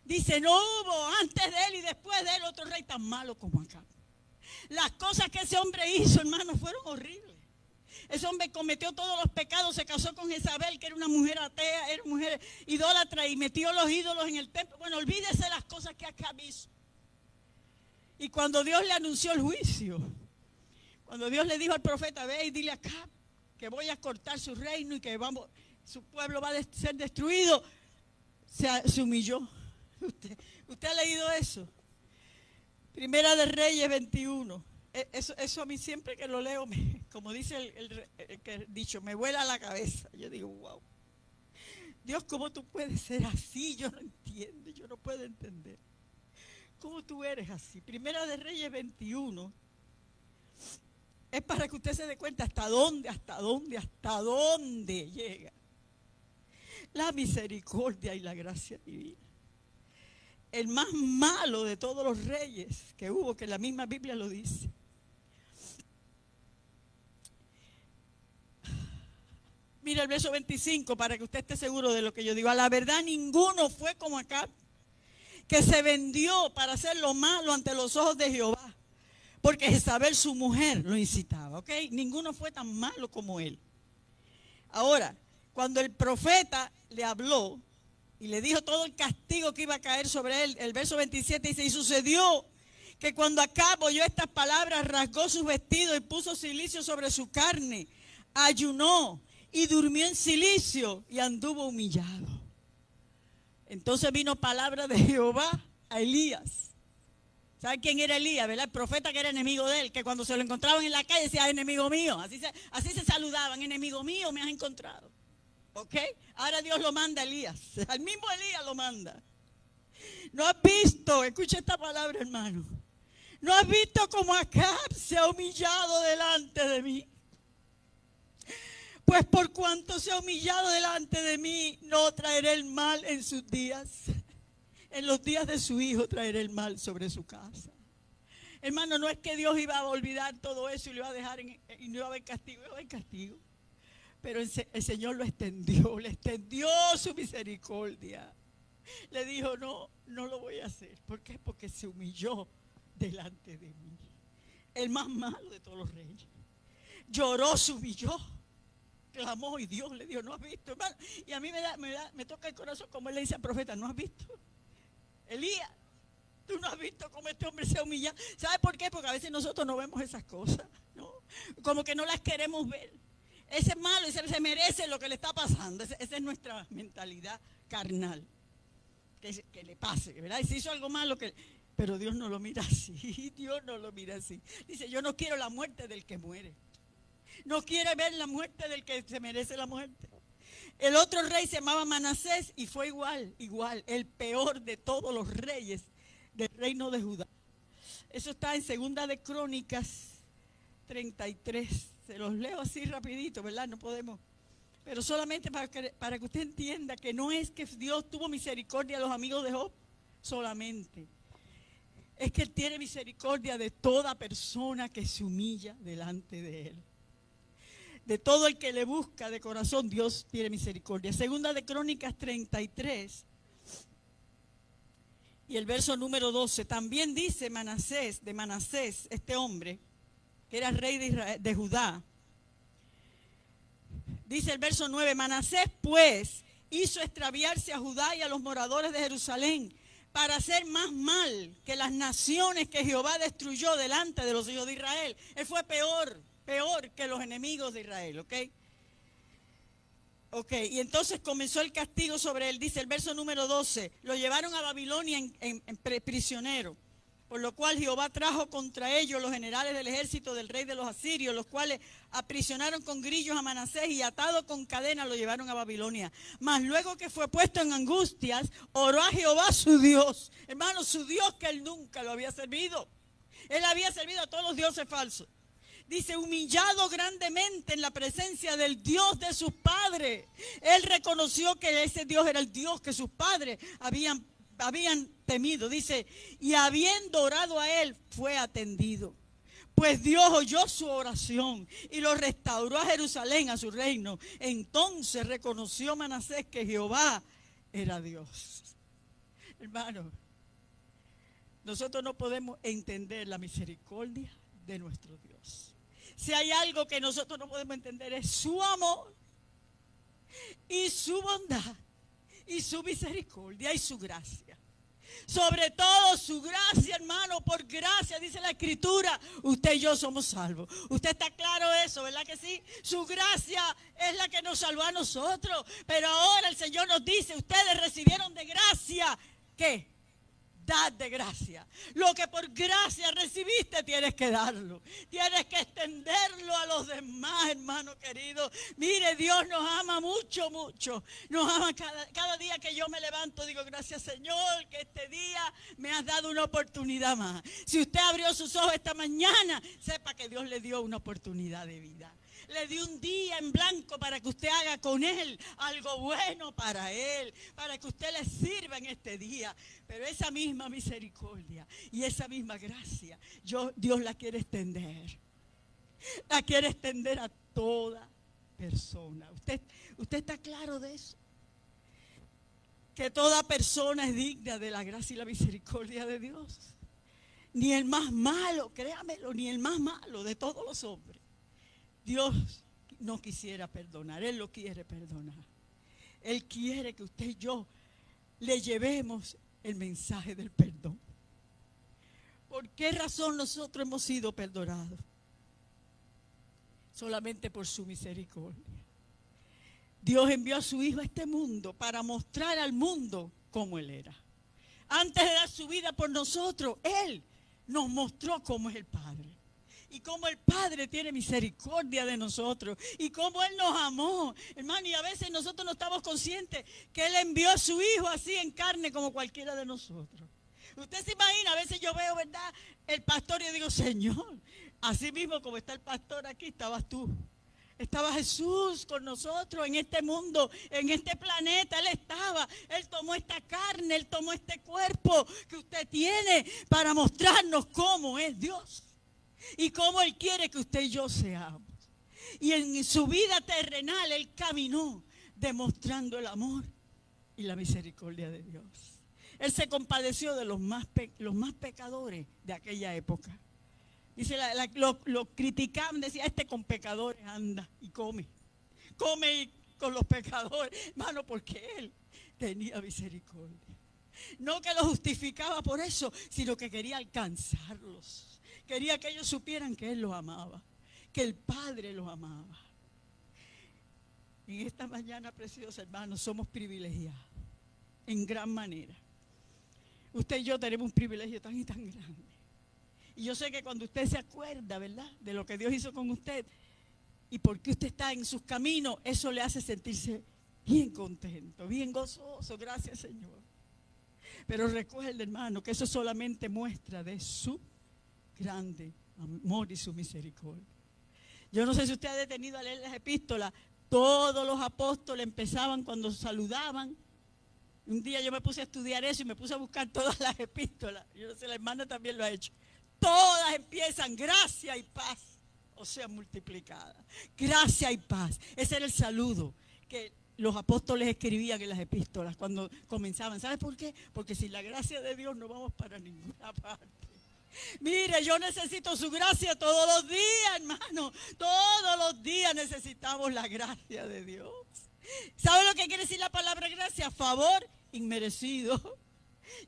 dice, no hubo antes de él y después de él otro rey tan malo como Acab. Las cosas que ese hombre hizo, hermano, fueron horribles. Ese hombre cometió todos los pecados, se casó con Jezabel, que era una mujer atea, era una mujer idólatra y metió los ídolos en el templo. Bueno, olvídese las cosas que Acab hizo. Y cuando Dios le anunció el juicio, cuando Dios le dijo al profeta, ve y dile a Acab que voy a cortar su reino y que su pueblo va a ser destruido, se humilló. ¿Usted ha leído eso? Primera de Reyes 21. Eso a mí siempre que lo leo, como dice el dicho, me vuela la cabeza. Yo digo, wow. Dios, ¿cómo tú puedes ser así? Yo no entiendo, yo no puedo entender. ¿Cómo tú eres así? Primera de Reyes 21. Es para que usted se dé cuenta hasta dónde llega la misericordia y la gracia divina. El más malo de todos los reyes que hubo, que la misma Biblia lo dice. Mira el verso 25 para que usted esté seguro de lo que yo digo. A la verdad ninguno fue como Acab, que se vendió para hacer lo malo ante los ojos de Jehová, porque Jezabel su mujer lo incitaba, ¿ok? Ninguno fue tan malo como él. Ahora, cuando el profeta le habló y le dijo todo el castigo que iba a caer sobre él, el verso 27 dice, y sucedió que cuando Acab oyó estas palabras, rasgó sus vestidos y puso cilicio sobre su carne, ayunó y durmió en cilicio y anduvo humillado. Entonces vino palabra de Jehová a Elías. ¿Sabe quién era Elías, verdad? El profeta que era enemigo de él, que cuando se lo encontraban en la calle decía, enemigo mío. Así se saludaban, enemigo mío me has encontrado. ¿Ok? Ahora Dios lo manda a Elías. Al mismo Elías lo manda. ¿No has visto? Escucha esta palabra, hermano. ¿No has visto cómo Acab se ha humillado delante de mí? Pues por cuanto se ha humillado delante de mí, no traeré el mal en sus días. En los días de su hijo traeré el mal sobre su casa. Hermano, no es que Dios iba a olvidar todo eso y lo iba a dejar y no iba a haber castigo. Iba a haber castigo. Pero el Señor lo extendió, le extendió su misericordia. Le dijo, no lo voy a hacer. ¿Por qué? Porque se humilló delante de mí. El más malo de todos los reyes. Lloró, se humilló, clamó y Dios le dijo, ¿no has visto, hermano? Y a mí me toca el corazón como él le dice al profeta, ¿no has visto? Elías, Tú no has visto cómo este hombre se ha humillado. ¿Sabes por qué? Porque a veces nosotros no vemos esas cosas, ¿no? Como que no las queremos ver. Ese es malo, ese se merece lo que le está pasando. Esa es nuestra mentalidad carnal. Que le pase, ¿verdad? Y si hizo algo malo, pero Dios no lo mira así. Dios no lo mira así. Dice, yo no quiero la muerte del que muere. No quiere ver la muerte del que se merece la muerte. El otro rey se llamaba Manasés y fue igual, el peor de todos los reyes del reino de Judá. Eso está en Segunda de Crónicas 33. Se los leo así rapidito, ¿verdad? No podemos. Pero solamente para que usted entienda que no es que Dios tuvo misericordia a los amigos de Job, solamente. Es que Él tiene misericordia de toda persona que se humilla delante de Él. De todo el que le busca de corazón, Dios tiene misericordia. Segunda de Crónicas 33 y el verso número 12. También dice Manasés, este hombre, que era rey de Israel, de Judá. Dice el verso 9, Manasés pues hizo extraviarse a Judá y a los moradores de Jerusalén para hacer más mal que las naciones que Jehová destruyó delante de los hijos de Israel. Él fue peor que los enemigos de Israel, ¿ok? Ok, y entonces comenzó el castigo sobre él, dice el verso número 12, lo llevaron a Babilonia en prisionero. Por lo cual Jehová trajo contra ellos los generales del ejército del rey de los asirios, los cuales aprisionaron con grillos a Manasés y atado con cadenas lo llevaron a Babilonia. Mas luego que fue puesto en angustias, oró a Jehová su Dios. Hermano, su Dios que él nunca lo había servido. Él había servido a todos los dioses falsos. Dice, humillado grandemente en la presencia del Dios de sus padres. Él reconoció que ese Dios era el Dios que sus padres habían temido, dice, y habiendo orado a él, fue atendido. Pues Dios oyó su oración y lo restauró a Jerusalén, a su reino. Entonces reconoció Manasés que Jehová era Dios. Hermano, nosotros no podemos entender la misericordia de nuestro Dios. Si hay algo que nosotros no podemos entender es su amor y su bondad y su misericordia y su gracia. Sobre todo su gracia, hermano, por gracia, dice la Escritura, usted y yo somos salvos. Usted está claro de eso, ¿verdad que sí? Su gracia es la que nos salvó a nosotros. Pero ahora el Señor nos dice, ustedes recibieron de gracia, ¿qué? Dad de gracia. Lo que por gracia recibiste tienes que darlo. Tienes que extenderlo a los demás, hermano querido. Mire, Dios nos ama mucho, mucho. Nos ama cada día que yo me levanto. Digo, gracias Señor, que este día me has dado una oportunidad más. Si usted abrió sus ojos esta mañana, sepa que Dios le dio una oportunidad de vida. Le dio un día en blanco para que usted haga con él algo bueno para él, para que usted le sirva en este día. Pero esa misma misericordia y esa misma gracia, Dios la quiere extender. La quiere extender a toda persona. ¿Usted está claro de eso? Que toda persona es digna de la gracia y la misericordia de Dios. Ni el más malo, créamelo, ni el más malo de todos los hombres. Dios no quisiera perdonar, Él lo quiere perdonar. Él quiere que usted y yo le llevemos el mensaje del perdón. ¿Por qué razón nosotros hemos sido perdonados? Solamente por su misericordia. Dios envió a su Hijo a este mundo para mostrar al mundo cómo Él era. Antes de dar su vida por nosotros, Él nos mostró cómo es el Padre. Y cómo el Padre tiene misericordia de nosotros. Y cómo Él nos amó. Hermano, y a veces nosotros no estamos conscientes que Él envió a su Hijo así en carne como cualquiera de nosotros. Usted se imagina, a veces yo veo, ¿verdad?, el pastor y yo digo, Señor, así mismo como está el pastor aquí, estabas tú. Estaba Jesús con nosotros en este mundo, en este planeta. Él estaba, Él tomó esta carne, Él tomó este cuerpo que usted tiene para mostrarnos cómo es Dios. Y cómo Él quiere que usted y yo seamos. Y en su vida terrenal Él caminó demostrando el amor y la misericordia de Dios. Él se compadeció de los más pecadores de aquella época. Dice, lo criticaban, decía, este con pecadores anda y come. Come con los pecadores, hermano, porque Él tenía misericordia. No que lo justificaba por eso, sino que quería alcanzarlos. Quería que ellos supieran que Él los amaba, que el Padre los amaba. En esta mañana, preciosa hermanos, somos privilegiados en gran manera. Usted y yo tenemos un privilegio tan y tan grande. Y yo sé que cuando usted se acuerda, ¿verdad?, de lo que Dios hizo con usted y por qué usted está en sus caminos, eso le hace sentirse bien contento, bien gozoso. Gracias, Señor. Pero recuerde, hermano, que eso solamente muestra de su grande amor y su misericordia. Yo no sé si usted ha detenido a leer las epístolas. Todos los apóstoles empezaban cuando saludaban. Un día yo me puse a estudiar eso y me puse a buscar todas las epístolas. Yo no sé, la hermana también lo ha hecho. Todas empiezan gracia y paz, o sea, multiplicada. Gracia y paz. Ese era el saludo que los apóstoles escribían en las epístolas cuando comenzaban. ¿Sabe por qué? Porque sin la gracia de Dios no vamos para ninguna parte. Mire, yo necesito su gracia todos los días, hermano. Todos los días necesitamos la gracia de Dios. ¿Sabe lo que quiere decir la palabra gracia? Favor inmerecido.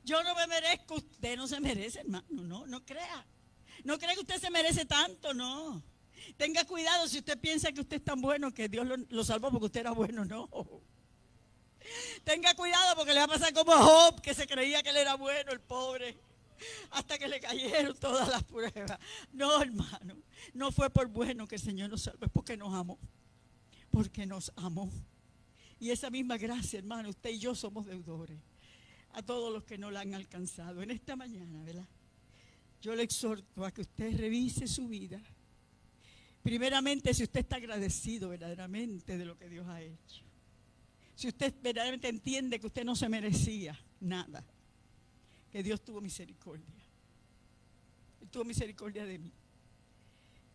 Yo no me merezco, usted no se merece, hermano. No crea. No crea que usted se merece tanto, no. Tenga cuidado si usted piensa que usted es tan bueno que Dios lo salvó porque usted era bueno, no. Tenga cuidado porque le va a pasar como a Job, que se creía que él era bueno, el pobre, hasta que le cayeron todas las pruebas. No, hermano, no fue por bueno que el Señor nos salvó, es porque nos amó. Porque nos amó. Y esa misma gracia, hermano, usted y yo somos deudores a todos los que no la han alcanzado. En esta mañana, ¿verdad?, yo le exhorto a que usted revise su vida. Primeramente, si usted está agradecido verdaderamente de lo que Dios ha hecho. Si usted verdaderamente entiende que usted no se merecía nada, que Dios tuvo misericordia. Él tuvo misericordia de mí.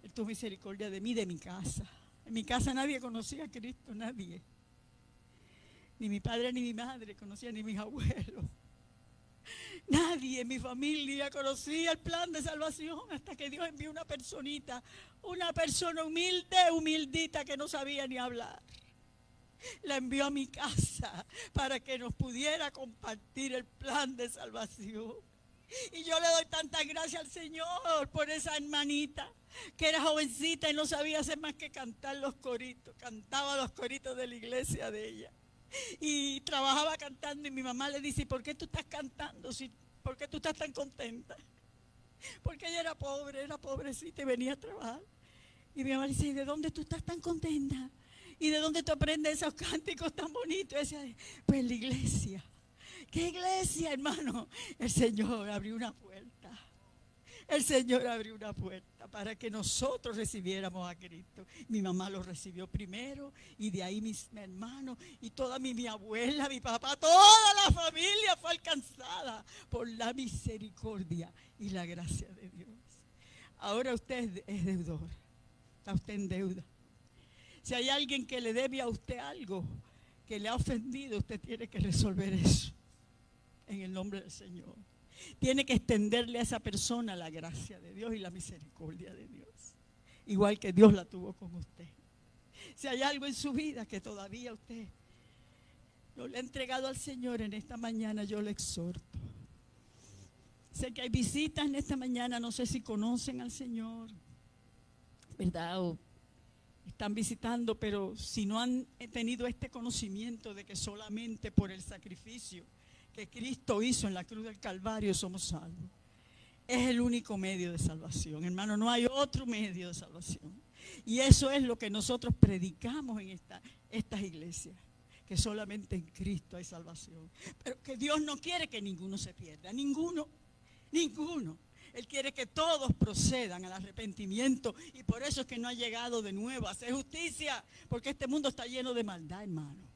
Él tuvo misericordia de mí, de mi casa. En mi casa nadie conocía a Cristo, nadie. Ni mi padre ni mi madre conocían, ni mis abuelos. Nadie en mi familia conocía el plan de salvación hasta que Dios envió una personita, una persona humilde, humildita, que no sabía ni hablar. La envió a mi casa para que nos pudiera compartir el plan de salvación. Y yo le doy tantas gracias al Señor por esa hermanita que era jovencita y no sabía hacer más que cantar los coritos. Cantaba los coritos de la iglesia de ella. Y trabajaba cantando y mi mamá le dice: ¿por qué tú estás cantando? ¿Por qué tú estás tan contenta? Porque ella era pobre, era pobrecita y venía a trabajar. Y mi mamá le dice: ¿y de dónde tú estás tan contenta? ¿Y de dónde tú aprendes esos cánticos tan bonitos? Y decía: pues la iglesia. ¿Qué iglesia, hermano? El Señor abrió una puerta. El Señor abrió una puerta para que nosotros recibiéramos a Cristo. Mi mamá lo recibió primero y de ahí mis hermanos y toda mi abuela, mi papá, toda la familia fue alcanzada por la misericordia y la gracia de Dios. Ahora usted es deudor, está usted en deuda. Si hay alguien que le debe a usted algo que le ha ofendido, usted tiene que resolver eso en el nombre del Señor. Tiene que extenderle a esa persona la gracia de Dios y la misericordia de Dios, igual que Dios la tuvo con usted. Si hay algo en su vida que todavía usted no le ha entregado al Señor, en esta mañana yo le exhorto. Sé que hay visitas en esta mañana, no sé si conocen al Señor, ¿verdad? O están visitando, pero si no han tenido este conocimiento de que solamente por el sacrificio que Cristo hizo en la cruz del Calvario somos salvos. Es el único medio de salvación, hermano, no hay otro medio de salvación. Y eso es lo que nosotros predicamos en estas iglesias, que solamente en Cristo hay salvación. Pero que Dios no quiere que ninguno se pierda, ninguno. Él quiere que todos procedan al arrepentimiento, y por eso es que no ha llegado de nuevo a hacer justicia, porque este mundo está lleno de maldad, hermano.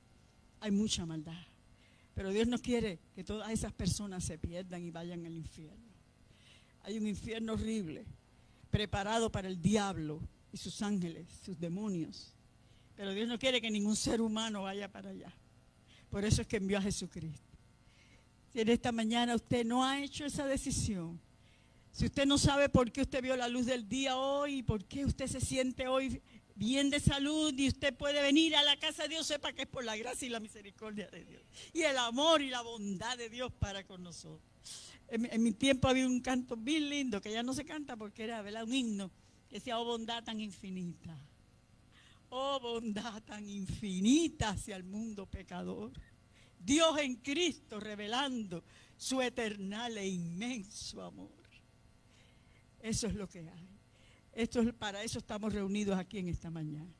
Hay mucha maldad. Pero Dios no quiere que todas esas personas se pierdan y vayan al infierno. Hay un infierno horrible, preparado para el diablo y sus ángeles, sus demonios. Pero Dios no quiere que ningún ser humano vaya para allá. Por eso es que envió a Jesucristo. Si en esta mañana usted no ha hecho esa decisión, si usted no sabe por qué usted vio la luz del día hoy, por qué usted se siente hoy bien de salud y usted puede venir a la casa de Dios, sepa que es por la gracia y la misericordia de Dios. Y el amor y la bondad de Dios para con nosotros. En mi tiempo había un canto bien lindo que ya no se canta porque era, ¿verdad?, un himno que decía: oh bondad tan infinita, oh bondad tan infinita hacia el mundo pecador. Dios en Cristo revelando su eternal e inmenso amor. Eso es lo que hay. Para eso estamos reunidos aquí en esta mañana.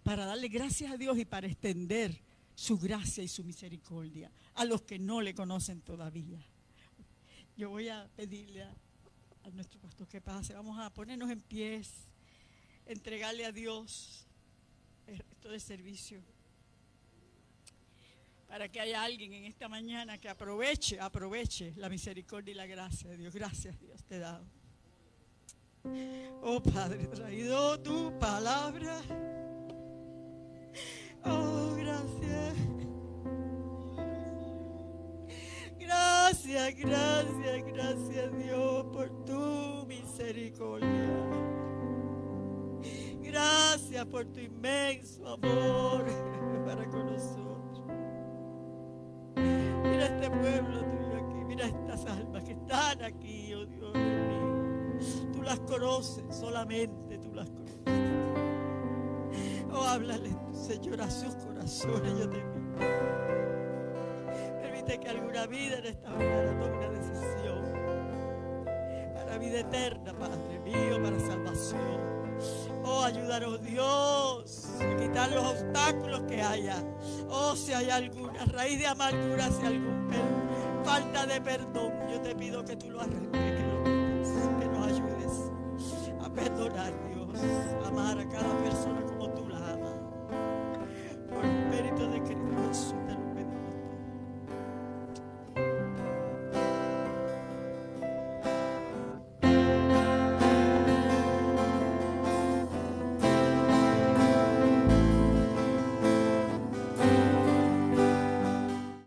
Para darle gracias a Dios y para extender su gracia y su misericordia a los que no le conocen todavía. Yo voy a pedirle a nuestro pastor que pase. Vamos a ponernos en pies, entregarle a Dios esto de servicio, para que haya alguien en esta mañana que aproveche la misericordia y la gracia de Dios. Gracias, Dios, te damos. Oh Padre, traído tu palabra. Oh, gracias. Gracias, gracias, gracias Dios por tu misericordia. Gracias por tu inmenso amor para con nosotros. Mira este pueblo tuyo aquí, mira estas almas que están aquí, oh Dios mío. Tú las conoces, solamente tú las conoces. Oh, háblale, Señor, a sus corazones, yo te pido. Permite que alguna vida en esta mañana tome una decisión para vida eterna, Padre mío, para salvación. Oh, ayúdanos, Dios, a quitar los obstáculos que haya. Oh, si hay alguna raíz de amargura, si hay alguna falta de perdón, yo te pido que tú lo arranques, que nos ayudes a perdonar, Dios, amar a cada persona